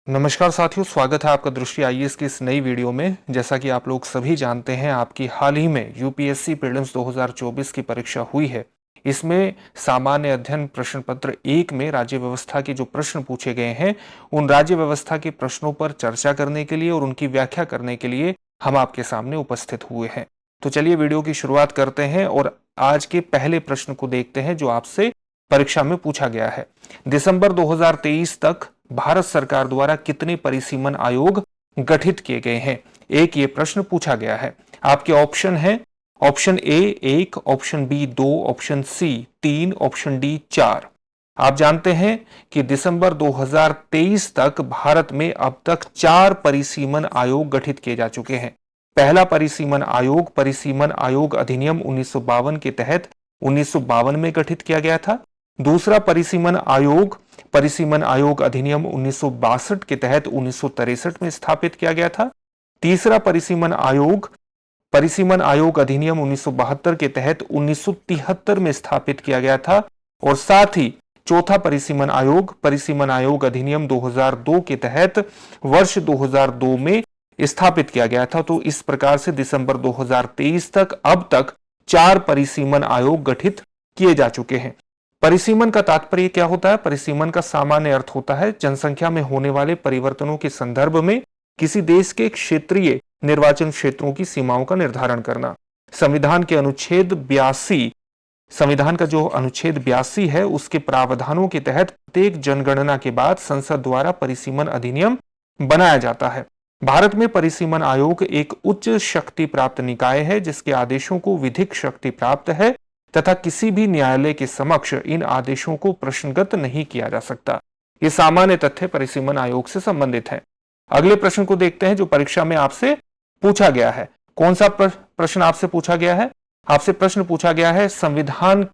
नमस्कार साथियों, स्वागत है आपका दृष्टि आईएएस की इस नई वीडियो में। जैसा कि आप लोग सभी जानते हैं, आपकी हाल ही में यूपीएससी प्रीलिम्स 2024 की परीक्षा हुई है। इसमें सामान्य अध्ययन प्रश्न पत्र 1 में राज्य व्यवस्था के जो प्रश्न पूछे गए हैं, उन राज्य व्यवस्था के प्रश्नों पर चर्चा करने के लिए और उनकी व्याख्या करने के लिए हम आपके सामने उपस्थित हुए हैं। तो चलिए वीडियो की शुरुआत करते हैं और आज के पहले प्रश्न को देखते हैं जो आपसे परीक्षा में पूछा गया है। दिसंबर 2023 तक भारत सरकार द्वारा कितने परिसीमन आयोग गठित किए गए हैं? एक ये प्रश्न पूछा गया है। आपके ऑप्शन है option A 1, option B 2, option C 3, option D 4। आप जानते हैं कि दिसंबर 2023 तक भारत में अब तक 4 परिसीमन आयोग गठित किए जा चुके हैं। पहला परिसीमन आयोग अधिनियम 1952 के तहत 1952 में गठित किया गया था। दूसरा परिसीमन आयोग अधिनियम 1962 के तहत 1963 में स्थापित किया गया था। तीसरा परिसीमन आयोग अधिनियम 1972 के तहत 1973 में स्थापित किया गया था। और साथ ही चौथा परिसीमन आयोग अधिनियम 2002 के तहत वर्ष 2002 में स्थापित किया गया था। तो इस प्रकार से दिसंबर 2023 तक अब तक 4 परिसीमन आयोग गठित किए जा चुके हैं। परिसीमन का तात्पर्य क्या होता है? परिसीमन का सामान्य अर्थ होता है जनसंख्या में होने वाले परिवर्तनों के संदर्भ में किसी देश के क्षेत्रीय निर्वाचन क्षेत्रों की सीमाओं का निर्धारण करना। संविधान का जो अनुच्छेद 82 है, उसके प्रावधानों के तहत प्रत्येक जनगणना के बाद संसद द्वारा परिसीमन अधिनियम बनाया जाता है। भारत में परिसीमन आयोग एक उच्च शक्ति प्राप्त निकाय है जिसके आदेशों को विधिक शक्ति प्राप्त है तथा किसी भी न्यायालय के समक्ष इन आदेशों को प्रश्नगत नहीं किया जा सकता। ये सामान्य तथ्य परिसीमन आयोग से संबंधित है। अगले प्रश्न को देखते हैं जो परीक्षा में आपसे पूछा गया है। कौन सा प्रश्न आपसे पूछा गया है? आपसे प्रश्न पूछा गया है, संविधान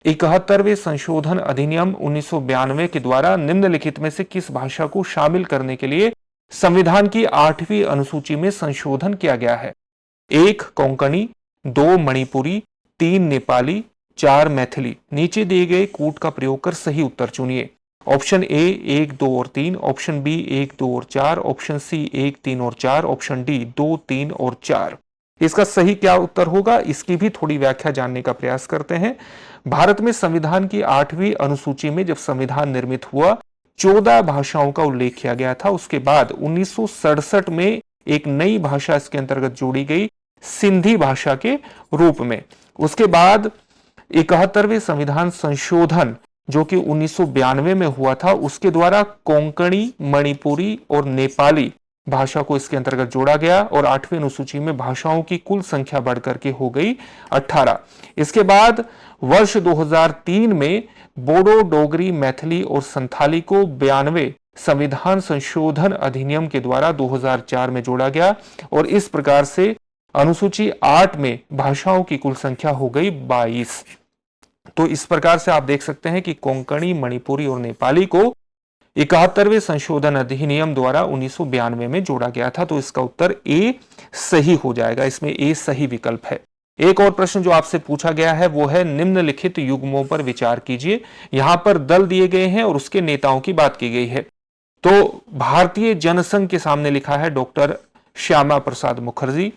71वें संशोधन अधिनियम 1992 के द्वारा निम्नलिखित में से किस भाषा को शामिल करने के लिए संविधान की 8वीं अनुसूची में संशोधन किया गया है? 1 कोंकणी, 2 मणिपुरी, 3 नेपाली, 4 मैथिली। नीचे दिए गए कूट का प्रयोग कर सही उत्तर चुनिए। ऑप्शन ए 1, 2 और 3, ऑप्शन बी 1, 2 और 4, ऑप्शन सी 1, 3 और 4, ऑप्शन डी 2, 3 और 4। इसका सही क्या उत्तर होगा, इसकी भी थोड़ी व्याख्या जानने का प्रयास करते हैं। भारत में संविधान की 8वीं अनुसूची में जब संविधान निर्मित हुआ 14 भाषाओं का उल्लेख किया गया था। उसके बाद 1967 में एक नई भाषा इसके अंतर्गत जोड़ी गई, सिंधी भाषा के रूप में। उसके बाद 71वें संविधान संशोधन जो कि 1992 में हुआ था, उसके द्वारा कोंकणी, मणिपुरी और नेपाली भाषा को इसके अंतर्गत जोड़ा गया और 8वीं अनुसूची में भाषाओं की कुल संख्या बढ़कर के हो गई 18। इसके बाद वर्ष 2003 में बोडो, डोगरी, मैथिली और संथाली को 92 संविधान संशोधन अधिनियम के द्वारा 2004 में जोड़ा गया और इस प्रकार से अनुसूची 8 में भाषाओं की कुल संख्या हो गई 22। तो इस प्रकार से आप देख सकते हैं कि कोंकणी, मणिपुरी और नेपाली को 71वें संशोधन अधिनियम द्वारा 1992 में जोड़ा गया था। तो इसका उत्तर ए सही हो जाएगा। इसमें ए सही विकल्प है। एक और प्रश्न जो आपसे पूछा गया है वो है, निम्नलिखित युग्मों पर विचार कीजिए। यहां पर दल दिए गए हैं और उसके नेताओं की बात की गई है। तो भारतीय जनसंघ के सामने लिखा है doctor Shyama Prasad Mukherjee,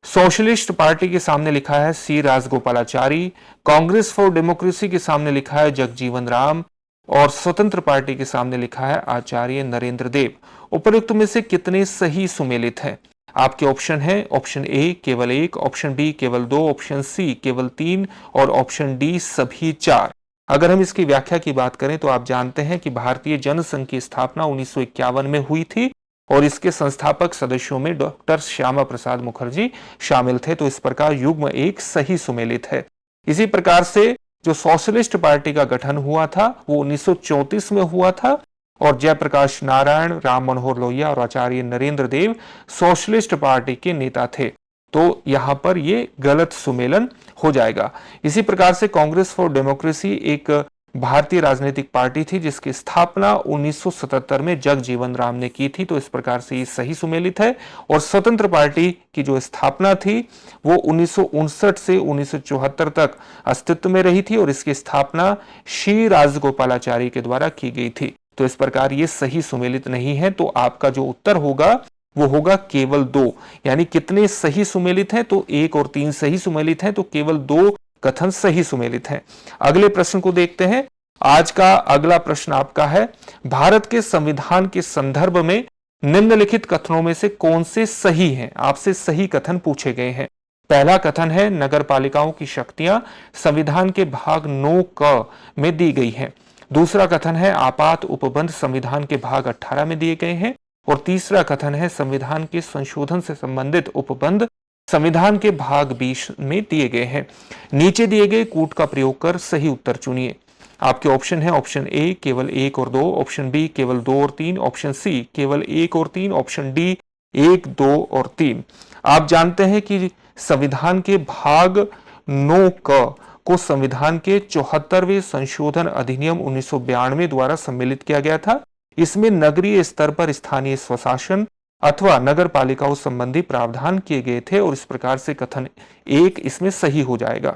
socialist party के सामने लिखा है सी राजगोपालाचारी, कांग्रेस फॉर डेमोक्रेसी के सामने लिखा है जगजीवन राम और स्वतंत्र पार्टी के सामने लिखा है आचार्य नरेंद्र देव। उपरोक्त में से कितने सही सुमेलित हैं? आपके ऑप्शन है ऑप्शन ए केवल 1, ऑप्शन बी केवल 2, ऑप्शन सी केवल 3 और ऑप्शन डी सभी 4। अगर हम इसकी व्याख्या की बात करें तो आप जानते हैं कि भारतीय जनसंघ की स्थापना 1951 में हुई थी और इसके संस्थापक सदस्यों में डॉक्टर श्यामा प्रसाद मुखर्जी शामिल थे। तो इस प्रकार युग्म 1 सही सुमेलित है। इसी प्रकार से जो सोशलिस्ट पार्टी का गठन हुआ था वो 1934 में हुआ था और जयप्रकाश नारायण, राम मनोहर लोहिया और आचार्य नरेंद्र देव सोशलिस्ट पार्टी के नेता थे। तो यहां पर ये गलत सुमेलन हो जाएगा। इसी प्रकार से कांग्रेस फॉर डेमोक्रेसी एक भारतीय राजनीतिक पार्टी थी जिसकी स्थापना 1977 में जगजीवन राम ने की थी। तो इस प्रकार से ये सही सुमेलित है। और स्वतंत्र पार्टी की जो स्थापना थी वो 1959 से 1974 तक अस्तित्व में रही थी और इसकी स्थापना श्री राजगोपालाचारी के द्वारा की गई थी। तो इस प्रकार ये सही सुमेलित नहीं है, तो आपका जो उत्तर होगा वो होगा केवल 2। यानी कितने सही सुमेलित हैं, तो 1 और 3 सही सुमेलित हैं, तो केवल 2 कथन सही सुमेलित हैं। अगले प्रश्न को देखते हैं। आज का अगला प्रश्न आपका है, भारत के संविधान के संदर्भ में निम्नलिखित कथनों में से कौन से सही हैं? आपसे सही कथन पूछे गए हैं। पहला कथन है, नगर पालिकाओं की शक्तियां संविधान के भाग 9 क में दी गई हैं। दूसरा कथन है, आपात उपबंध संविधान के भाग 18 में दिए गए हैं। और तीसरा कथन है, संविधान के संशोधन से संबंधित उपबंध संविधान के भाग 20 में दिए गए हैं। नीचे दिए गए कूट का प्रयोग कर सही उत्तर चुनिए। आपके ऑप्शन है, ऑप्शन ए केवल 1 और 2, ऑप्शन बी केवल 2 और 3, ऑप्शन सी केवल 1 और 3, ऑप्शन डी 1, 2 और 3। आप जानते हैं कि संविधान के भाग 9 क को संविधान के 74वें संशोधन अधिनियम 1992 द्वारा सम्मिलित किया गया था। इसमें नगरीय स्तर पर स्थानीय स्वशासन अथवा नगर पालिकाओं संबंधी प्रावधान किए गए थे और इस प्रकार से कथन 1 इसमें सही हो जाएगा।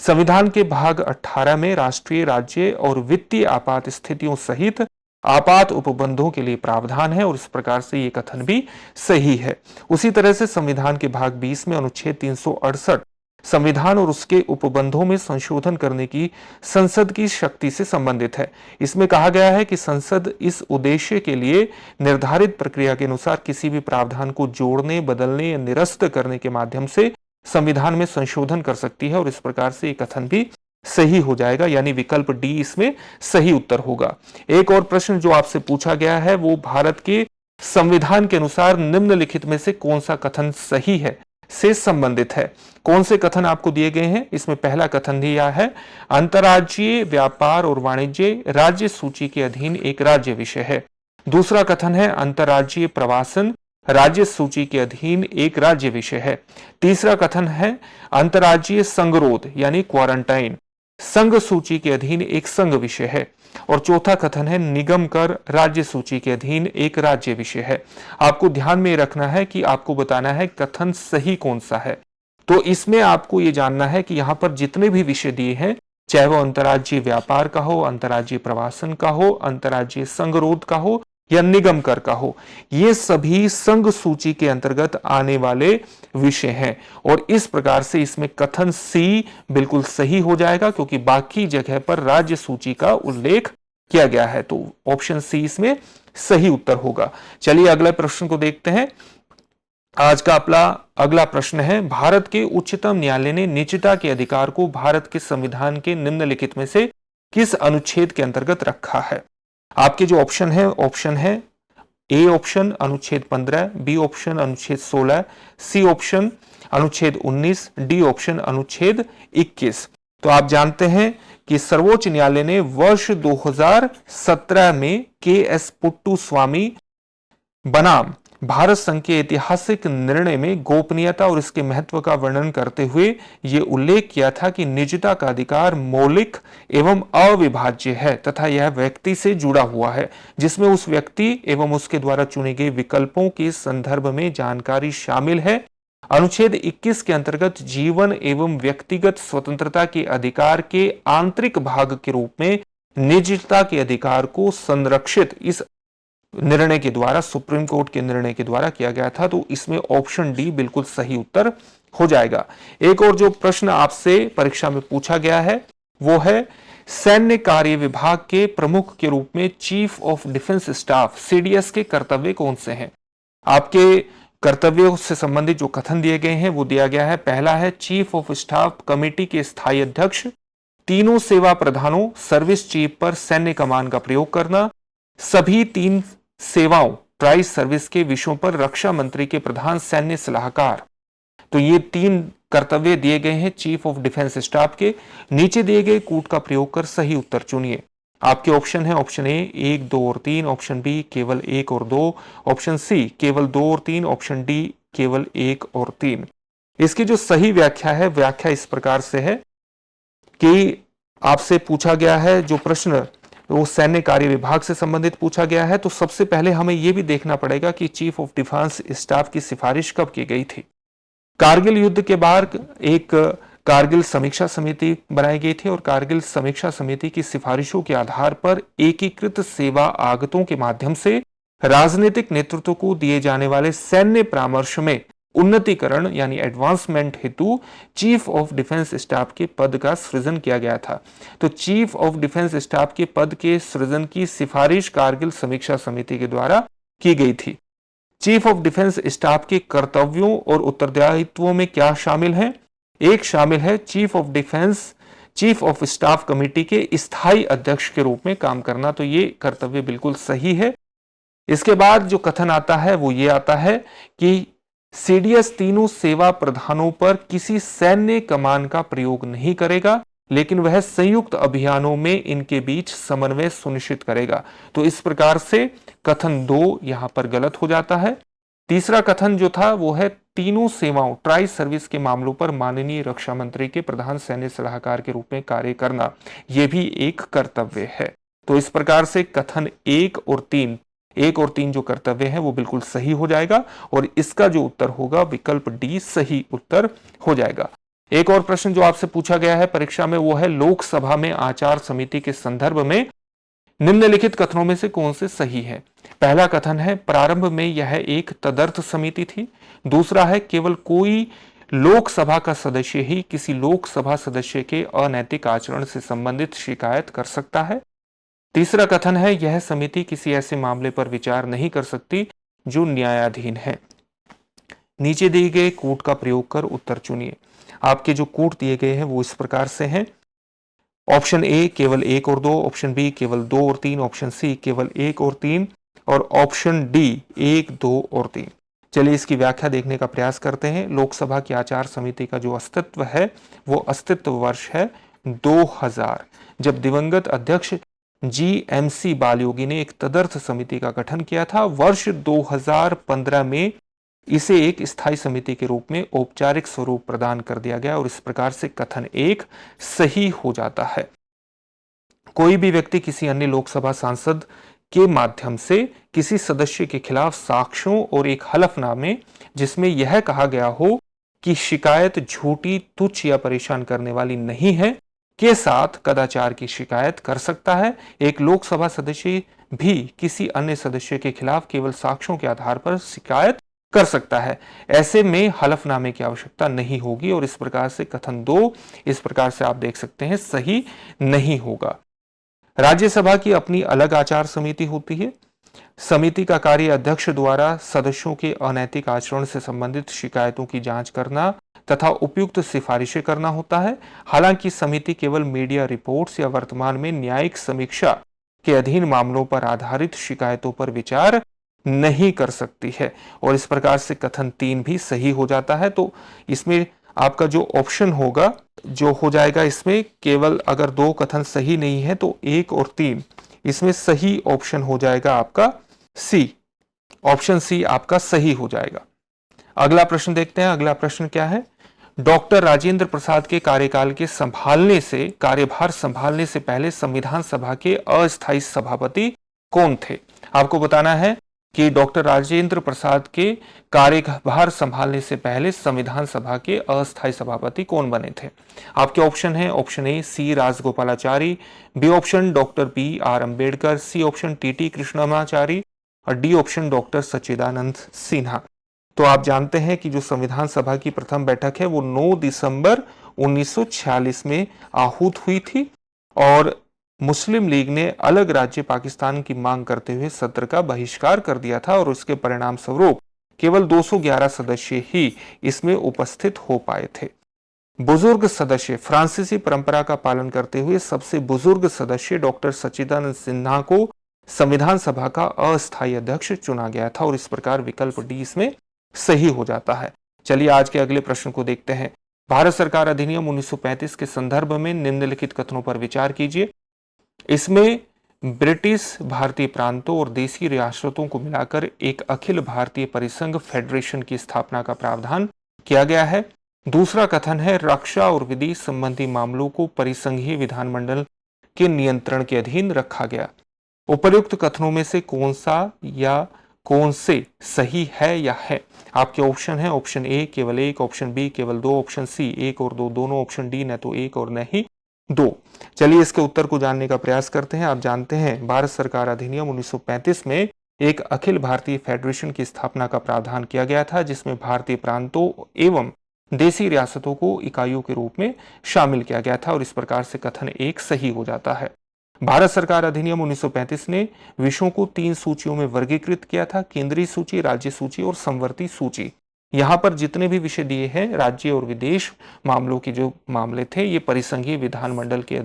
संविधान के भाग 18 में राष्ट्रीय, राज्य और वित्तीय आपात स्थितियों सहित आपात उपबंधों के लिए प्रावधान है और इस प्रकार से ये कथन भी सही है। उसी तरह से संविधान के भाग 20 में अनुच्छेद 368 संविधान और उसके उपबंधों में संशोधन करने की संसद की शक्ति से संबंधित है। इसमें कहा गया है कि संसद इस उद्देश्य के लिए निर्धारित प्रक्रिया के अनुसार किसी भी प्रावधान को जोड़ने, बदलने या निरस्त करने के माध्यम से संविधान में संशोधन कर सकती है और इस प्रकार से ये कथन भी सही हो जाएगा, यानी विकल्प डी इसमें सही उत्तर होगा। एक और प्रश्न जो आपसे पूछा गया है वो भारत के संविधान के अनुसार निम्नलिखित में से कौन सा कथन सही है से संबंधित है। कौन से कथन आपको दिए गए हैं? इसमें पहला कथन दिया है, अंतर्राज्यीय व्यापार और वाणिज्य राज्य सूची के अधीन एक राज्य विषय है। दूसरा कथन है, अंतर्राज्यीय प्रवासन राज्य सूची के अधीन एक राज्य विषय है। तीसरा कथन है, अंतर्राज्यीय संगरोध यानी क्वारंटाइन संघ सूची के अधीन एक संघ विषय है। और चौथा कथन है, निगम कर राज्य सूची के अधीन एक राज्य विषय है। आपको ध्यान में रखना है कि आपको बताना है कथन सही कौन सा है। तो इसमें आपको ये जानना है कि यहाँ पर जितने भी विषय दिए हैं, चाहे वो अंतर्राज्यीय व्यापार का हो, अंतर्राज्यीय प्रवासन का हो, अंतर्राज्यीय संगरोध का हो या निगम कर का हो, ये सभी संघ सूची के अंतर्गत आने वाले विषय हैं और इस प्रकार से इसमें कथन सी बिल्कुल सही हो जाएगा क्योंकि बाकी जगह पर राज्य सूची का उल्लेख किया गया है। तो ऑप्शन सी इसमें सही उत्तर होगा। चलिए अगले प्रश्न को देखते हैं। आज का अपना अगला प्रश्न है, भारत के उच्चतम न्यायालय ने निजता के अधिकार को भारत के संविधान के निम्नलिखित में से किस अनुच्छेद के अंतर्गत रखा है? आपके जो ऑप्शन है ए ऑप्शन अनुच्छेद 15, बी ऑप्शन अनुच्छेद 16, सी ऑप्शन अनुच्छेद 19, डी ऑप्शन अनुच्छेद 21। तो आप जानते हैं कि सर्वोच्च न्यायालय ने वर्ष 2017 में के.एस. पुट्टू स्वामी बनाम भारत संघ के ऐतिहासिक निर्णय में गोपनीयता और इसके महत्व का वर्णन करते हुए यह उल्लेख किया था कि निजता का अधिकार मौलिक एवं अविभाज्य है तथा यह व्यक्ति से जुड़ा हुआ है, जिसमें उस व्यक्ति एवं उसके द्वारा चुने गए विकल्पों के संदर्भ में जानकारी शामिल है। अनुच्छेद 21 के अंतर्गत जीवन एवं व्यक्तिगत स्वतंत्रता के अधिकार के आंतरिक भाग के रूप में निजता के अधिकार को संरक्षित इस निर्णय के द्वारा, सुप्रीम कोर्ट के निर्णय के द्वारा किया गया था। तो इसमें ऑप्शन डी बिल्कुल सही उत्तर हो जाएगा। एक और जो प्रश्न आपसे परीक्षा में पूछा गया है वो है, सैन्य कार्य विभाग के प्रमुख के रूप में chief of defence staff CDS के कर्तव्य कौन से हैं? आपके कर्तव्यों से संबंधित जो कथन दिए गए हैं वो दिया गया है। पहला है, चीफ ऑफ स्टाफ कमेटी के स्थायी अध्यक्ष, तीनों सेवा प्रधानों सर्विस चीफ पर सैन्य कमान का प्रयोग करना, सभी 3 सेवाओं ट्राइस सर्विस के विषयों पर रक्षा मंत्री के प्रधान सैन्य सलाहकार। तो ये 3 कर्तव्य दिए गए हैं चीफ ऑफ डिफेंस स्टाफ के। नीचे दिए गए कूट का प्रयोग कर सही उत्तर चुनिए। आपके ऑप्शन है, ऑप्शन ए 1, 2 और 3, ऑप्शन बी केवल 1 और 2, ऑप्शन सी केवल 2 और 3, ऑप्शन डी केवल 1 और 3। इसकी जो सही व्याख्या है, व्याख्या इस प्रकार से है कि आपसे पूछा गया है जो प्रश्न वो सैन्य कार्य विभाग से संबंधित पूछा गया है, तो सबसे पहले हमें यह भी देखना पड़ेगा कि चीफ ऑफ डिफेंस स्टाफ की सिफारिश कब की गई थी। कारगिल युद्ध के बाद एक कारगिल समीक्षा समिति बनाई गई थी और कारगिल समीक्षा समिति की सिफारिशों के आधार पर एकीकृत सेवा आगतों के माध्यम से राजनीतिक नेतृत्व को दिए जाने वाले सैन्य परामर्श में उन्नतीकरण यानी एडवांसमेंट हेतु चीफ ऑफ डिफेंस स्टाफ के पद का सृजन किया गया था। तो चीफ ऑफ डिफेंस स्टाफ के पद के सृजन की सिफारिश कारगिल समीक्षा समिति के द्वारा की गई थी। चीफ ऑफ डिफेंस स्टाफ के कर्तव्यों और उत्तरदायित्वों में क्या शामिल है? एक शामिल है चीफ ऑफ स्टाफ कमेटी के स्थायी अध्यक्ष के रूप में काम करना। तो ये कर्तव्य बिल्कुल सही है। इसके बाद जो कथन आता है वो ये आता है कि सीडीएस तीनों सेवा प्रधानों पर किसी सैन्य कमान का प्रयोग नहीं करेगा, लेकिन वह संयुक्त अभियानों में इनके बीच समन्वय सुनिश्चित करेगा। तो इस प्रकार से कथन 2 यहां पर गलत हो जाता है। तीसरा कथन जो था वो है तीनों सेवाओं ट्राई सर्विस के मामलों पर माननीय रक्षा मंत्री के प्रधान सैन्य सलाहकार के रूप में कार्य करना, यह भी एक कर्तव्य है। तो इस प्रकार से कथन 1 और 3 जो कर्तव्य है वो बिल्कुल सही हो जाएगा और इसका जो उत्तर होगा विकल्प डी सही उत्तर हो जाएगा। एक और प्रश्न जो आपसे पूछा गया है परीक्षा में वो है लोकसभा में आचार समिति के संदर्भ में निम्नलिखित कथनों में से कौन से सही है? पहला कथन है प्रारंभ में यह एक तदर्थ समिति थी। दूसरा है केवल कोई लोकसभा का सदस्य ही किसी लोकसभा सदस्य के अनैतिक आचरण से संबंधित शिकायत कर सकता है। तीसरा कथन है यह समिति किसी ऐसे मामले पर विचार नहीं कर सकती जो न्यायाधीन है। नीचे दिए गए कूट का प्रयोग कर उत्तर चुनिए। आपके जो कूट दिए गए हैं वो इस प्रकार से हैं। ऑप्शन ए केवल 1 और 2, ऑप्शन बी केवल 2 और 3, ऑप्शन सी केवल 1 और 3 और ऑप्शन डी 1, 2 और 3। चलिए इसकी व्याख्या देखने का प्रयास करते हैं। लोकसभा की आचार समिति का जो अस्तित्व है वो अस्तित्व वर्ष है 2000, जब दिवंगत अध्यक्ष GMC बालयोगी ने एक तदर्थ समिति का गठन किया था। वर्ष 2015 में इसे एक स्थायी समिति के रूप में औपचारिक स्वरूप प्रदान कर दिया गया और इस प्रकार से कथन 1 सही हो जाता है। कोई भी व्यक्ति किसी अन्य लोकसभा सांसद के माध्यम से किसी सदस्य के खिलाफ साक्ष्यों और एक हलफनामे जिसमें यह कहा गया हो कि शिकायत झूठी, तुच्छ या परेशान करने वाली नहीं है के साथ कदाचार की शिकायत कर सकता है। एक लोकसभा सदस्य भी किसी अन्य सदस्य के खिलाफ केवल साक्ष्यों के आधार पर शिकायत कर सकता है। ऐसे में हलफनामे की आवश्यकता नहीं होगी और इस प्रकार से कथन 2 इस प्रकार से आप देख सकते हैं सही नहीं होगा। राज्यसभा की अपनी अलग आचार समिति होती है। समिति का कार्य अध्यक्ष द्वारा सदस्यों के अनैतिक आचरण से संबंधित शिकायतों की जांच करना तथा उपयुक्त सिफारिशें करना होता है। हालांकि समिति केवल मीडिया रिपोर्ट्स या वर्तमान में न्यायिक समीक्षा के अधीन मामलों पर आधारित शिकायतों पर विचार नहीं कर सकती है और इस प्रकार से कथन 3 भी सही हो जाता है। तो इसमें आपका जो ऑप्शन होगा जो हो जाएगा, इसमें केवल अगर 2 कथन सही नहीं है तो 1 और 3 इसमें सही ऑप्शन हो जाएगा आपका सी। ऑप्शन सी आपका सही हो जाएगा। अगला प्रश्न देखते हैं। अगला प्रश्न क्या है? डॉक्टर राजेंद्र प्रसाद के कार्यकाल के कार्यभार संभालने से पहले संविधान सभा के अस्थायी सभापति कौन थे? आपको बताना है कि डॉक्टर राजेंद्र प्रसाद के कार्यभार संभालने से पहले संविधान सभा के अस्थायी सभापति कौन बने थे। आपके ऑप्शन है option A C Rajagopalachari, B option doctor BR Ambedkar, C option TT Krishnamachari और D option doctor Sachchidanand Sinha. तो आप जानते हैं कि जो संविधान सभा की प्रथम बैठक है वो 9 दिसंबर 1946 में आहूत हुई थी और मुस्लिम लीग ने अलग राज्य पाकिस्तान की मांग करते हुए सत्र का बहिष्कार कर दिया था और उसके परिणाम स्वरूप केवल 211 सदस्य ही इसमें उपस्थित हो पाए थे। बुजुर्ग सदस्य, फ्रांसीसी परंपरा का पालन करते हुए सबसे बुजुर्ग सदस्य डॉक्टर सच्चिदानंद सिन्हा को संविधान सभा का अस्थायी अध्यक्ष चुना गया था और इस प्रकार विकल्प डी इसमें सही हो जाता है। चलिए आज के अगले प्रश्न को देखते हैं। भारत सरकार अधिनियम 1935 के संदर्भ में निम्नलिखित कथनों पर विचार कीजिए। इसमें ब्रिटिश भारतीय प्रांतों और देशी रियासतों को मिलाकर एक अखिल भारतीय परिसंघ फेडरेशन की स्थापना का प्रावधान किया गया है। दूसरा कथन है रक्षा और विधि संबंधी मामलों को परिसंघीय विधानमंडल के नियंत्रण के अधीन रखा गया। उपर्युक्त कथनों में से कौन सा या कौन से सही है या है। आपके ऑप्शन है, ऑप्शन ए केवल एक, ऑप्शन बी केवल दो, ऑप्शन सी एक और दो दोनों, ऑप्शन डी न तो एक और न ही दो। चलिए इसके उत्तर को जानने का प्रयास करते हैं। आप जानते हैं भारत सरकार अधिनियम 1935 में एक अखिल भारतीय फेडरेशन की स्थापना का प्रावधान किया गया था, जिसमें भारतीय प्रांतों एवं देसी रियासतों को इकाइयों के रूप में शामिल किया गया था और इस प्रकार से कथन एक सही हो जाता है। भारत सरकार अधिनियम 1935 ने विषयों को 3 सूचियों में वर्गीकृत किया था, केंद्रीय सूची, राज्य सूची और समवर्ती सूची। यहाँ पर जितने भी विषय दिए हैं राज्य और विदेश मामलों के जो मामले थे, ये परिसंघीय विधानमंडल के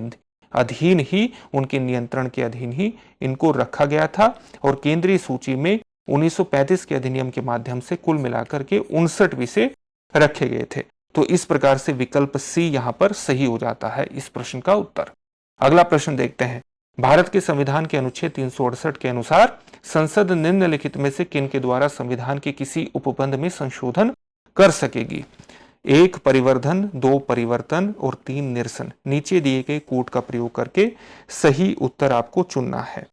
अधीन ही, उनके नियंत्रण के अधीन ही इनको रखा गया था और केंद्रीय सूची में 1935 के अधिनियम के माध्यम से कुल मिलाकर के 59 विषय रखे गए थे। तो इस प्रकार से विकल्प सी यहां पर सही हो जाता है इस प्रश्न का उत्तर। अगला प्रश्न देखते हैं। भारत के संविधान के अनुच्छेद 368 के अनुसार संसद निम्नलिखित में से किन के द्वारा संविधान के किसी उपबंध में संशोधन कर सकेगी। 1 परिवर्धन, 2 परिवर्तन और 3 निरसन। नीचे दिए गए कोड का प्रयोग करके सही उत्तर आपको चुनना है।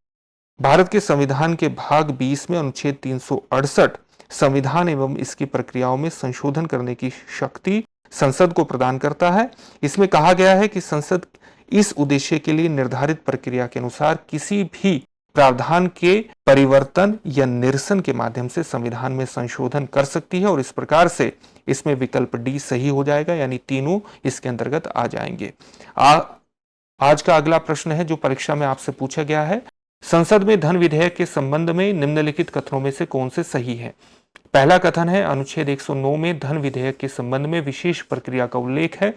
भारत के संविधान के भाग 20 में अनुच्छेद 368 संविधान एवं इसकी प्रक्रियाओं में संशोधन करने की शक्ति संसद को प्रदान करता है। इसमें कहा गया है कि संसद इस उद्देश्य के लिए निर्धारित प्रक्रिया के अनुसार किसी भी प्रावधान के परिवर्तन या निरसन के माध्यम से संविधान में संशोधन कर सकती है और इस प्रकार से इसमें विकल्प डी सही हो जाएगा, यानी तीनों इसके अंतर्गत आ जाएंगे। आज का अगला प्रश्न है जो परीक्षा में आपसे पूछा गया है। संसद में धन विधेयक के संबंध में निम्नलिखित कथनों में से कौन से सही है। पहला कथन है अनुच्छेद 109 में धन विधेयक के संबंध में विशेष प्रक्रिया का उल्लेख है।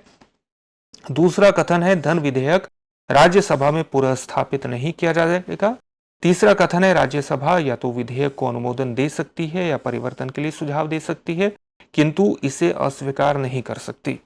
दूसरा कथन है धन विधेयक राज्यसभा में पुनर्स्थापित नहीं किया जाएगा। तीसरा कथन है राज्यसभा या तो विधेयक को अनुमोदन दे सकती है या परिवर्तन के लिए सुझाव दे सकती है, किंतु इसे अस्वीकार नहीं कर सकती।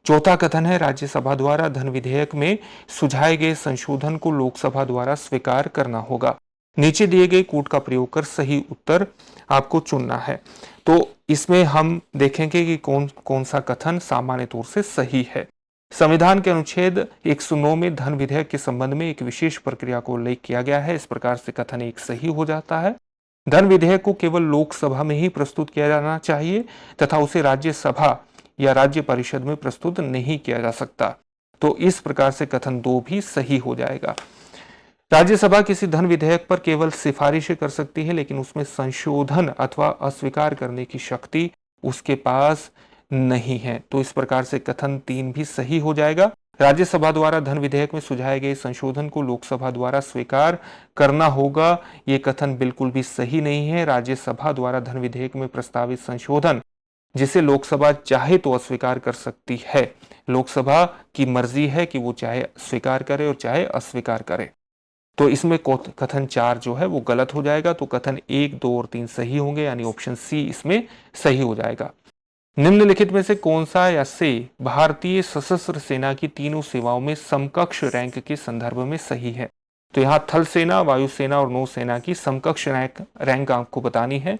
चौथा कथन है राज्यसभा द्वारा धन विधेयक में सुझाए गए संशोधन को लोकसभा द्वारा स्वीकार करना होगा। नीचे दिए गए कोड का प्रयोग कर सही उत्तर आपको चुनना है। तो इसमें हम देखेंगे कि कौन कौन सा कथन सामान्य तौर से सही है। संविधान के अनुच्छेद 109 में धन विधेयक के संबंध में एक विशेष प्रक्रिया को उल्लेख किया गया है, इस प्रकार से कथन एक सही हो जाता है। धन विधेयक को केवल लोकसभा में ही प्रस्तुत किया जाना चाहिए तथा उसे राज्यसभा या राज्य परिषद में प्रस्तुत नहीं किया जा सकता। तो इस प्रकार से कथन 2 भी सही हो जाएगा। राज्यसभा किसी धन विधेयक पर केवल सिफारिशें कर सकती है, लेकिन उसमें संशोधन अथवा अस्वीकार करने की शक्ति उसके पास नहीं है। तो इस प्रकार से कथन 3 भी सही हो जाएगा। राज्यसभा द्वारा धन विधेयक में सुझाए गए संशोधन को लोकसभा द्वारा स्वीकार करना होगा, ये कथन बिल्कुल भी सही नहीं है। राज्यसभा द्वारा धन विधेयक में प्रस्तावित संशोधन जिसे लोकसभा चाहे तो अस्वीकार कर सकती है। लोकसभा की मर्जी है कि वो चाहे स्वीकार करे और चाहे अस्वीकार करे। तो इसमें कथन 4 जो है वो गलत हो जाएगा। तो कथन 1, 2 और 3 सही होंगे, यानी ऑप्शन सी इसमें सही हो जाएगा। निम्नलिखित में से कौन सा या से भारतीय सशस्त्र सेना की तीनों सेवाओं में समकक्ष रैंक के संदर्भ में सही है। तो यहाँ थल सेना, वायुसेना और नौसेना की समकक्ष रैंक आपको बतानी है।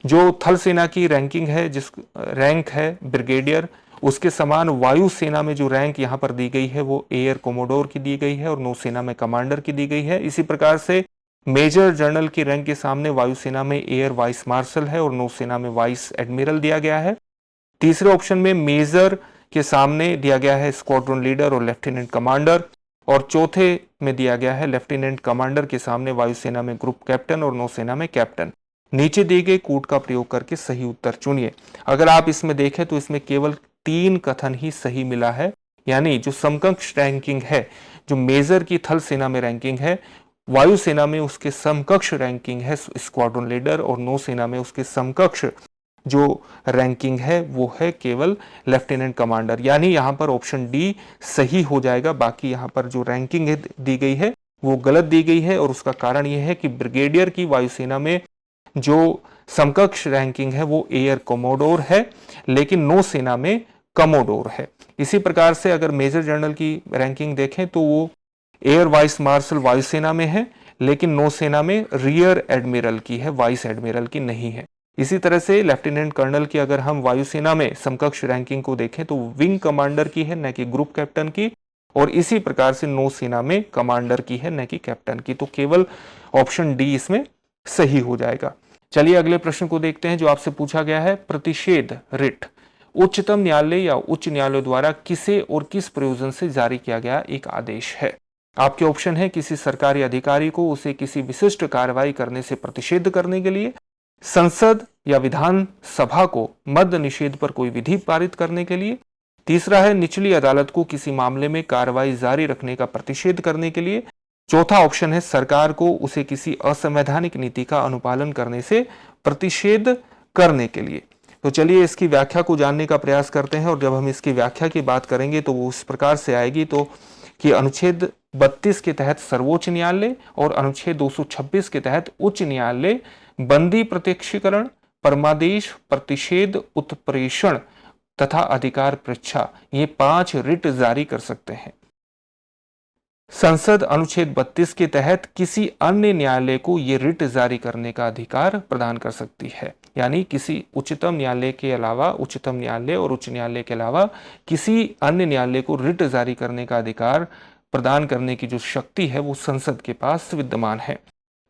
जो थल सेना की रैंकिंग है, जिस रैंक है ब्रिगेडियर, उसके समान वायुसेना में जो रैंक यहाँ पर दी गई है वो एयर कोमोडोर की दी गई है और नौसेना में कमांडर की दी गई है। इसी प्रकार से मेजर जनरल की रैंक के सामने वायुसेना में एयर वाइस मार्शल है और नौसेना में वाइस एडमिरल दिया गया है। तीसरे ऑप्शन में मेजर के सामने दिया गया है स्क्वाड्रन लीडर और लेफ्टिनेंट कमांडर और चौथे में दिया गया है लेफ्टिनेंट कमांडर के सामने वायुसेना में ग्रुप कैप्टन और नौसेना में कैप्टन। नीचे दिए गए कोड का प्रयोग करके सही उत्तर चुनिए। अगर आप इसमें देखें तो इसमें केवल 3 कथन ही सही मिला है, यानी जो समकक्ष रैंकिंग है, जो मेजर की थल सेना में रैंकिंग है, वायुसेना में उसके समकक्ष रैंकिंग है स्क्वाड्रन लीडर और नौसेना में उसके समकक्ष जो रैंकिंग है वो है केवल लेफ्टिनेंट कमांडर, यानी यहाँ पर ऑप्शन डी सही हो जाएगा। बाकी यहाँ पर जो रैंकिंग दी गई है वो गलत दी गई है और उसका कारण यह है कि ब्रिगेडियर की वायुसेना में जो समकक्ष रैंकिंग है वो एयर कोमोडोर है, लेकिन नौसेना में कमोडोर है। इसी प्रकार से अगर मेजर जनरल की रैंकिंग देखें तो वो एयर वाइस मार्शल वायुसेना में है, लेकिन नौसेना में रियर एडमिरल की है, वाइस एडमिरल की नहीं है। इसी तरह से लेफ्टिनेंट कर्नल की अगर हम वायुसेना में समकक्ष रैंकिंग को देखें तो विंग कमांडर की है, न कि ग्रुप कैप्टन की, और इसी प्रकार से नौसेना में कमांडर की है, न कि कैप्टन की। तो केवल ऑप्शन डी इसमें सही हो जाएगा। चलिए अगले प्रश्न को देखते हैं जो आपसे पूछा गया है। प्रतिषेध रिट उच्चतम न्यायालय या उच्च न्यायालय द्वारा किसे और किस प्रयोजन से जारी किया गया एक आदेश है। आपके ऑप्शन है किसी सरकारी अधिकारी को उसे किसी विशिष्ट कार्रवाई करने से प्रतिषेध करने के लिए, संसद या विधान सभा को मद्य निषेध पर कोई विधि पारित करने के लिए, तीसरा है निचली अदालत को किसी मामले में कार्रवाई जारी रखने का प्रतिषेध करने के लिए, चौथा ऑप्शन है सरकार को उसे किसी असंवैधानिक नीति का अनुपालन करने से प्रतिषेध करने के लिए। तो चलिए इसकी व्याख्या को जानने का प्रयास करते हैं, और जब हम इसकी व्याख्या की बात करेंगे तो वो उस प्रकार से आएगी तो कि अनुच्छेद 32 के तहत सर्वोच्च न्यायालय और अनुच्छेद 226 के तहत उच्च न्यायालय बंदी प्रत्यक्षीकरण, परमादेश, प्रतिषेध, उत्प्रेषण तथा अधिकार परीक्षा ये 5 रिट जारी कर सकते हैं। संसद अनुच्छेद 32 के तहत किसी अन्य न्यायालय को यह रिट जारी करने का अधिकार प्रदान कर सकती है, यानी किसी उच्चतम न्यायालय के अलावा, उच्चतम न्यायालय और उच्च न्यायालय के अलावा किसी अन्य न्यायालय को रिट जारी करने का अधिकार प्रदान करने की जो शक्ति है वो संसद के पास विद्यमान है।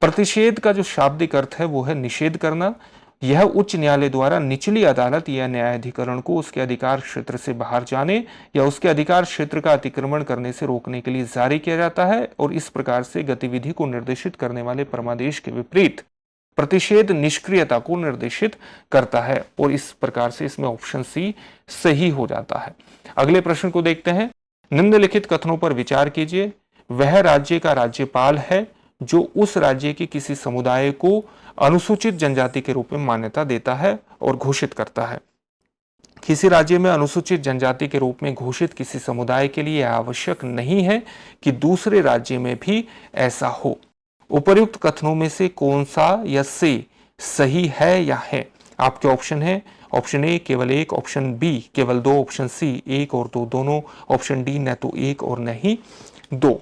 प्रतिषेध का जो शाब्दिक अर्थ है वो है निषेध करना। यह उच्च न्यायालय द्वारा निचली अदालत या न्यायाधिकरण को उसके अधिकार क्षेत्र से बाहर जाने या उसके अधिकार क्षेत्र का अतिक्रमण करने से रोकने के लिए जारी किया जाता है, और इस प्रकार से गतिविधि को निर्देशित करने वाले परमादेश के विपरीत प्रतिषेध निष्क्रियता को निर्देशित करता है, और इस प्रकार से इसमें ऑप्शन सी सही हो जाता है। अगले प्रश्न को देखते हैं। निम्नलिखित कथनों पर विचार कीजिए। वह राज्य का राज्यपाल है जो उस राज्य के किसी समुदाय को अनुसूचित जनजाति के रूप में मान्यता देता है और घोषित करता है। किसी राज्य में अनुसूचित जनजाति के रूप में घोषित किसी समुदाय के लिए आवश्यक नहीं है कि दूसरे राज्य में भी ऐसा हो। उपर्युक्त कथनों में से कौन सा या से सही है या है? आपके ऑप्शन है ऑप्शन ए केवल एक, ऑप्शन बी केवल दो, ऑप्शन सी एक और दो दोनों, ऑप्शन डी न तो एक और न ही दो।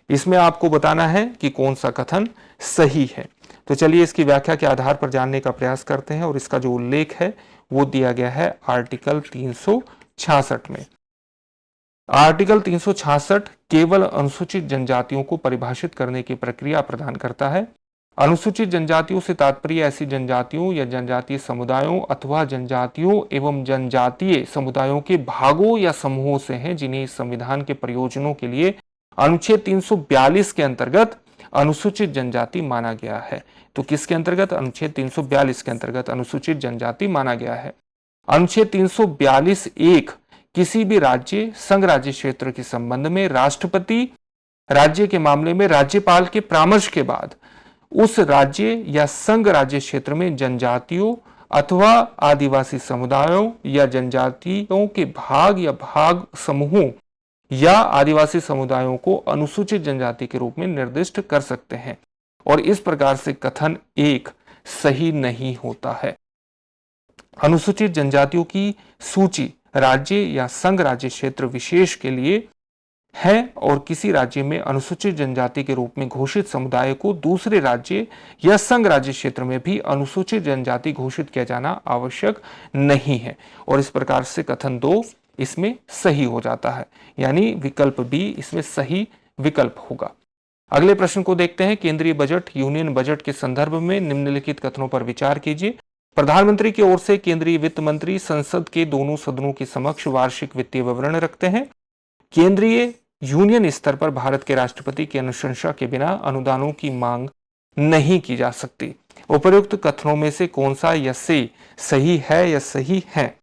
इसमें आपको बताना है कि कौन सा कथन सही है। तो चलिए इसकी व्याख्या के आधार पर जानने का प्रयास करते हैं, और इसका जो उल्लेख है वो दिया गया है आर्टिकल 366 में। आर्टिकल 366 केवल अनुसूचित जनजातियों को परिभाषित करने की प्रक्रिया प्रदान करता है। अनुसूचित जनजातियों से तात्पर्य ऐसी जनजातियों या जनजातीय समुदायों अथवा जनजातियों एवं जनजातीय समुदायों के भागों या समूहों से हैं जिन्हें इस संविधान के प्रयोजनों के लिए अनुच्छेद 342 के अंतर्गत अनुसूचित जनजाति माना गया है। तो किसके अंतर्गत? अनुच्छेद 342 के अंतर्गत अनुसूचित जनजाति माना गया है। अनुच्छेद 342(1) किसी भी राज्य संघ राज्य क्षेत्र के संबंध में राष्ट्रपति राज्य के मामले में राज्यपाल के परामर्श के बाद उस राज्य या संघ राज्य क्षेत्र में जनजातियों अथवा आदिवासी समुदायों या जनजातियों के भाग या भाग समूहों या आदिवासी समुदायों को अनुसूचित जनजाति के रूप में निर्दिष्ट कर सकते हैं, और इस प्रकार से कथन एक सही नहीं होता है। अनुसूचित जनजातियों की सूची राज्य या संघ राज्य क्षेत्र विशेष के लिए है, और किसी राज्य में अनुसूचित जनजाति के रूप में घोषित समुदाय को दूसरे राज्य या संघ राज्य क्षेत्र में भी अनुसूचित जनजाति घोषित किया जाना आवश्यक नहीं है, और इस प्रकार से कथन 2 इसमें सही हो जाता है, यानी विकल्प बी इसमें सही विकल्प होगा। अगले प्रश्न को देखते हैं। केंद्रीय बजट यूनियन बजट के संदर्भ में निम्नलिखित कथनों पर विचार कीजिए। प्रधानमंत्री की ओर से केंद्रीय वित्त मंत्री संसद के दोनों सदनों के समक्ष वार्षिक वित्तीय विवरण रखते हैं। केंद्रीय यूनियन स्तर पर भारत के राष्ट्रपति की अनुशंसा के बिना अनुदानों की मांग नहीं की जा सकती। उपर्युक्त कथनों में से कौन सा या से सही है या सही है?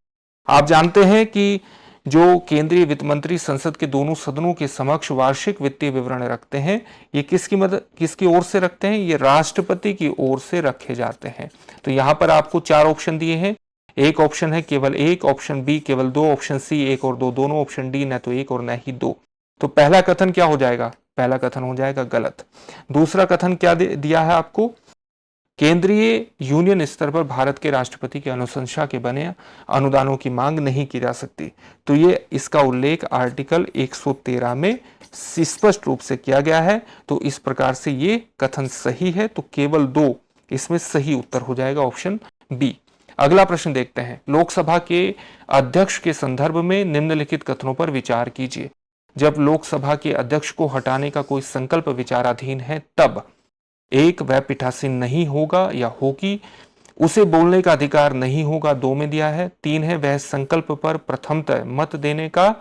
आप जानते हैं कि जो केंद्रीय वित्त मंत्री संसद के दोनों सदनों के समक्ष वार्षिक वित्तीय विवरण रखते हैं, ये किसकी ओर से रखते हैं? ये राष्ट्रपति की ओर से रखे जाते हैं। तो यहां पर आपको 4 ऑप्शन दिए हैं। एक ऑप्शन है केवल एक, ऑप्शन बी केवल 2, ऑप्शन सी 1 और 2 दोनों, ऑप्शन डी न तो 1 और न ही 2। तो पहला कथन क्या हो जाएगा? पहला कथन हो जाएगा गलत। दूसरा कथन क्या दिया है आपको? केंद्रीय यूनियन स्तर पर भारत के राष्ट्रपति की अनुशंसा के बने अनुदानों की मांग नहीं की जा सकती। तो ये इसका उल्लेख आर्टिकल 113 में स्पष्ट रूप से किया गया है। तो इस प्रकार से ये कथन सही है, तो केवल 2 इसमें सही उत्तर हो जाएगा, ऑप्शन बी। अगला प्रश्न देखते हैं। लोकसभा के अध्यक्ष के संदर्भ में निम्नलिखित कथनों पर विचार कीजिए। जब लोकसभा के अध्यक्ष को हटाने का कोई संकल्प विचाराधीन है तब 1 वह पीठासीन नहीं होगा या होगी, उसे बोलने का अधिकार नहीं होगा, 2 में दिया है। 3 है वह संकल्प पर प्रथमतः मत देने का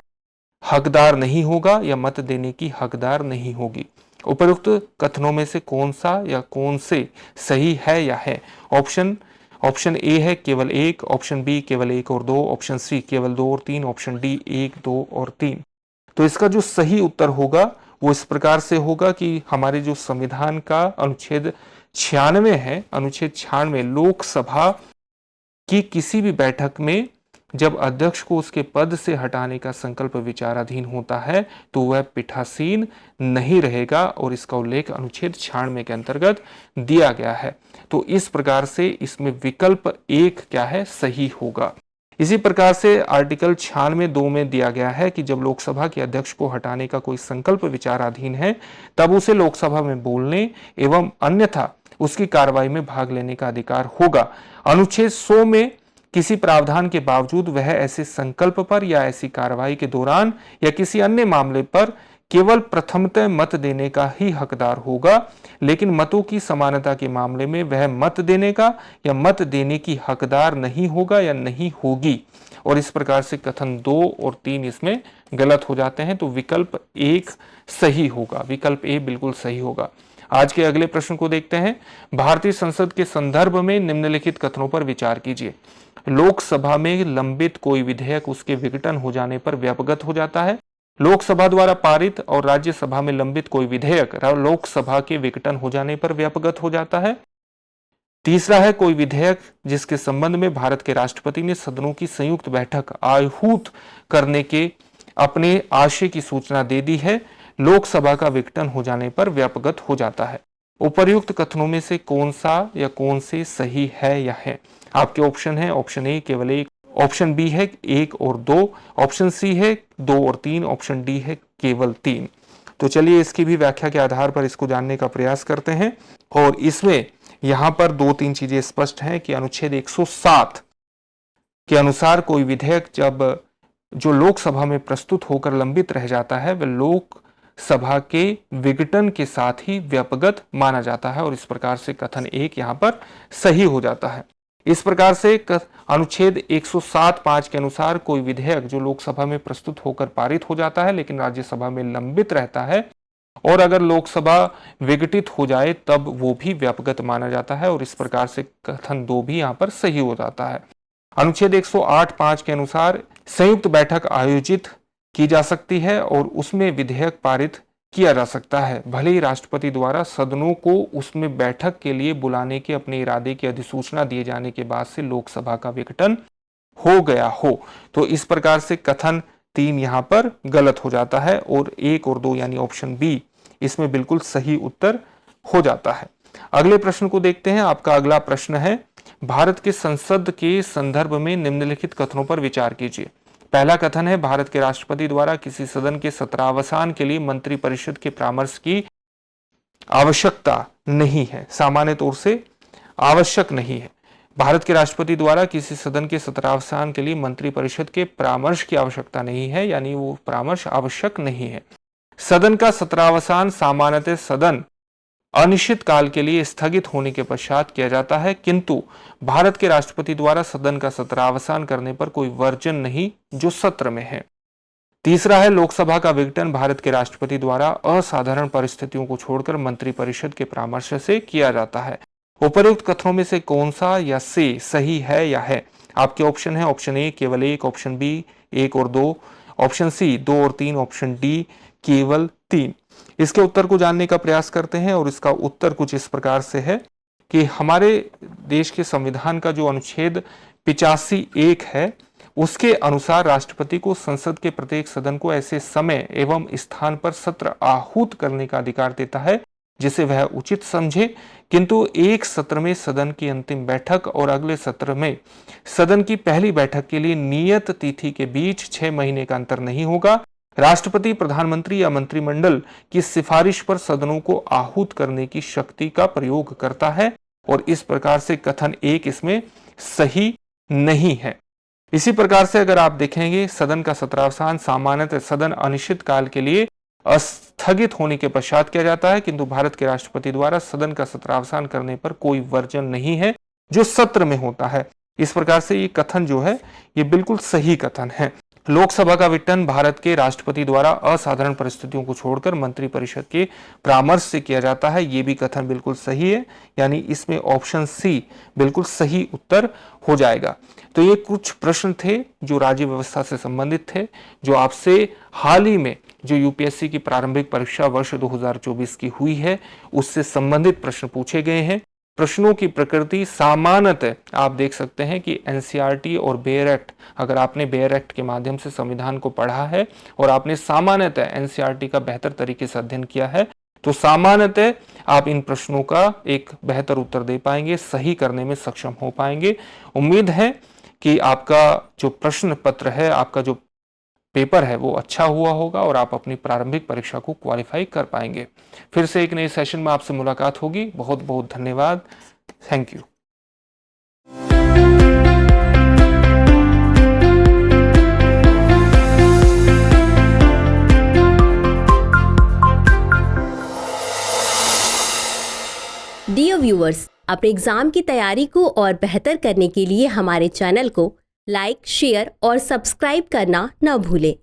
हकदार नहीं होगा या मत देने की हकदार नहीं होगी। उपयुक्त कथनों में से कौन सा या कौन से सही है या है? ऑप्शन ए है केवल 1, ऑप्शन बी केवल 1 और 2, ऑप्शन सी केवल 2 और 3, ऑप्शन डी 1, 2 और 3। तो इसका जो सही उत्तर होगा वो इस प्रकार से होगा कि हमारे जो संविधान का अनुच्छेद 96 है, अनुच्छेद 96 लोकसभा की किसी भी बैठक में जब अध्यक्ष को उसके पद से हटाने का संकल्प विचाराधीन होता है तो वह पीठासीन नहीं रहेगा, और इसका उल्लेख अनुच्छेद 96 के अंतर्गत दिया गया है। तो इस प्रकार से इसमें विकल्प 1 क्या है? सही होगा। इसी प्रकार से आर्टिकल 96(2) में दिया गया है कि जब लोकसभा के अध्यक्ष को हटाने का कोई संकल्प विचाराधीन है तब उसे लोकसभा में बोलने एवं अन्यथा उसकी कार्रवाई में भाग लेने का अधिकार होगा। अनुच्छेद 100 में किसी प्रावधान के बावजूद वह ऐसे संकल्प पर या ऐसी कार्रवाई के दौरान या किसी अन्य मामले पर केवल प्रथमतः मत देने का ही हकदार होगा, लेकिन मतों की समानता के मामले में वह मत देने का या मत देने की हकदार नहीं होगा या नहीं होगी। और इस प्रकार से कथन 2 और 3 इसमें गलत हो जाते हैं। तो विकल्प 1 सही होगा, विकल्प ए बिल्कुल सही होगा। आज के अगले प्रश्न को देखते हैं। भारतीय संसद के संदर्भ में निम्नलिखित कथनों पर विचार कीजिए। लोकसभा में लंबित कोई विधेयक उसके विघटन हो जाने पर व्यापगत हो जाता है। लोकसभा द्वारा पारित और राज्यसभा में लंबित कोई विधेयक लोकसभा के विघटन हो जाने पर व्यापगत हो जाता है। तीसरा है कोई विधेयक जिसके संबंध में भारत के राष्ट्रपति ने सदनों की संयुक्त बैठक आहूत करने के अपने आशय की सूचना दे दी है, लोकसभा का विघटन हो जाने पर व्यापगत हो जाता है। उपर्युक्त कथनों में से कौन सा या कौन से सही है या है? आपके ऑप्शन है ऑप्शन ए केवल 1, ऑप्शन बी है 1 और 2, ऑप्शन सी है 2 और 3, ऑप्शन डी है केवल 3। तो चलिए इसकी भी व्याख्या के आधार पर इसको जानने का प्रयास करते हैं। और इसमें यहां पर 2-3 चीजें स्पष्ट हैं कि अनुच्छेद 107 के अनुसार कोई विधेयक जब जो लोकसभा में प्रस्तुत होकर लंबित रह जाता है वह लोकसभा के विघटन के साथ ही व्यापगत माना जाता है, और इस प्रकार से कथन 1 यहां पर सही हो जाता है। इस प्रकार से अनुच्छेद 107(5) के अनुसार कोई विधेयक जो लोकसभा में प्रस्तुत होकर पारित हो जाता है लेकिन राज्यसभा में लंबित रहता है और अगर लोकसभा विघटित हो जाए तब वो भी व्यापगत माना जाता है, और इस प्रकार से कथन 2 भी यहाँ पर सही हो जाता है। अनुच्छेद 108(5) के अनुसार संयुक्त बैठक आयोजित की जा सकती है और उसमें विधेयक पारित किया जा सकता है, भले ही राष्ट्रपति द्वारा सदनों को उसमें बैठक के लिए बुलाने के अपने इरादे की अधिसूचना दिए जाने के बाद से लोकसभा का विघटन हो गया हो। तो इस प्रकार से कथन 3 यहां पर गलत हो जाता है और 1 और 2 यानी ऑप्शन बी इसमें बिल्कुल सही उत्तर हो जाता है। अगले प्रश्न को देखते हैं। आपका अगला प्रश्न है, भारत के संसद के संदर्भ में निम्नलिखित कथनों पर विचार कीजिए। पहला कथन है, भारत के राष्ट्रपति द्वारा किसी सदन के सत्रावसान के लिए मंत्रिपरिषद के परामर्श की आवश्यकता नहीं है, सामान्य तौर से आवश्यक नहीं है। भारत के राष्ट्रपति द्वारा किसी सदन के सत्रावसान के लिए मंत्रिपरिषद के परामर्श की आवश्यकता नहीं है, यानी वो परामर्श आवश्यक नहीं है। सदन का सत्रावसान सामान्यतः सदन अनिश्चित काल के लिए स्थगित होने के पश्चात किया जाता है, किंतु भारत के राष्ट्रपति द्वारा सदन का सत्रावसान करने पर कोई वर्जन नहीं जो सत्र में है। तीसरा है, लोकसभा का विघटन भारत के राष्ट्रपति द्वारा असाधारण परिस्थितियों को छोड़कर मंत्रिपरिषद के परामर्श से किया जाता है। उपर्युक्त कथनों में से कौन सा या से सही है या है? आपके ऑप्शन है ऑप्शन ए केवल 1, ऑप्शन बी 1 और 2, ऑप्शन सी 2 और 3, ऑप्शन डी केवल 3। इसके उत्तर को जानने का प्रयास करते हैं और इसका उत्तर कुछ इस प्रकार से है कि हमारे देश के संविधान का जो अनुच्छेद 85(1) है उसके अनुसार राष्ट्रपति को संसद के प्रत्येक सदन को ऐसे समय एवं स्थान पर सत्र आहूत करने का अधिकार देता है जिसे वह उचित समझे, किंतु एक सत्र में सदन की अंतिम बैठक और अगले सत्र में सदन की पहली बैठक के लिए नियत तिथि के बीच 6 महीने का अंतर नहीं होगा। राष्ट्रपति प्रधानमंत्री या मंत्रिमंडल की सिफारिश पर सदनों को आहूत करने की शक्ति का प्रयोग करता है, और इस प्रकार से कथन 1 इसमें सही नहीं है। इसी प्रकार से अगर आप देखेंगे, सदन का सत्रावसान सामान्यतः सदन अनिश्चित काल के लिए स्थगित होने के पश्चात किया जाता है, किंतु भारत के राष्ट्रपति द्वारा सदन का सत्रावसान करने पर कोई वर्जन नहीं है, जो सत्र में होता है। इस प्रकार से ये कथन जो है ये बिल्कुल सही कथन है। लोकसभा का विघटन भारत के राष्ट्रपति द्वारा असाधारण परिस्थितियों को छोड़कर मंत्रिपरिषद के परामर्श से किया जाता है, ये भी कथन बिल्कुल सही है, यानी इसमें ऑप्शन सी बिल्कुल सही उत्तर हो जाएगा। तो ये कुछ प्रश्न थे जो राज्य व्यवस्था से संबंधित थे, जो आपसे हाल ही में जो यूपीएससी की प्रारंभिक परीक्षा वर्ष 2024 की हुई है उससे संबंधित प्रश्न पूछे गए हैं। प्रश्नों की प्रकृति सामान्यतः आप देख सकते हैं कि एनसीईआरटी और बेयर एक्ट, अगर आपने बेयर एक्ट के माध्यम से संविधान को पढ़ा है और आपने सामान्यतः एनसीईआरटी का बेहतर तरीके से अध्ययन किया है, तो सामान्यतः आप इन प्रश्नों का एक बेहतर उत्तर दे पाएंगे, सही करने में सक्षम हो पाएंगे। उम्मीद है कि आपका जो प्रश्न पत्र है, आपका जो पेपर है वो अच्छा हुआ होगा और आप अपनी प्रारंभिक परीक्षा को क्वालिफाई कर पाएंगे। फिर से एक नए सेशन में आपसे मुलाकात होगी। बहुत बहुत धन्यवाद। Thank you. डियर व्यूअर्स, अपने एग्जाम की तैयारी को और बेहतर करने के लिए हमारे चैनल को लाइक, शेयर और सब्सक्राइब करना न भूलें।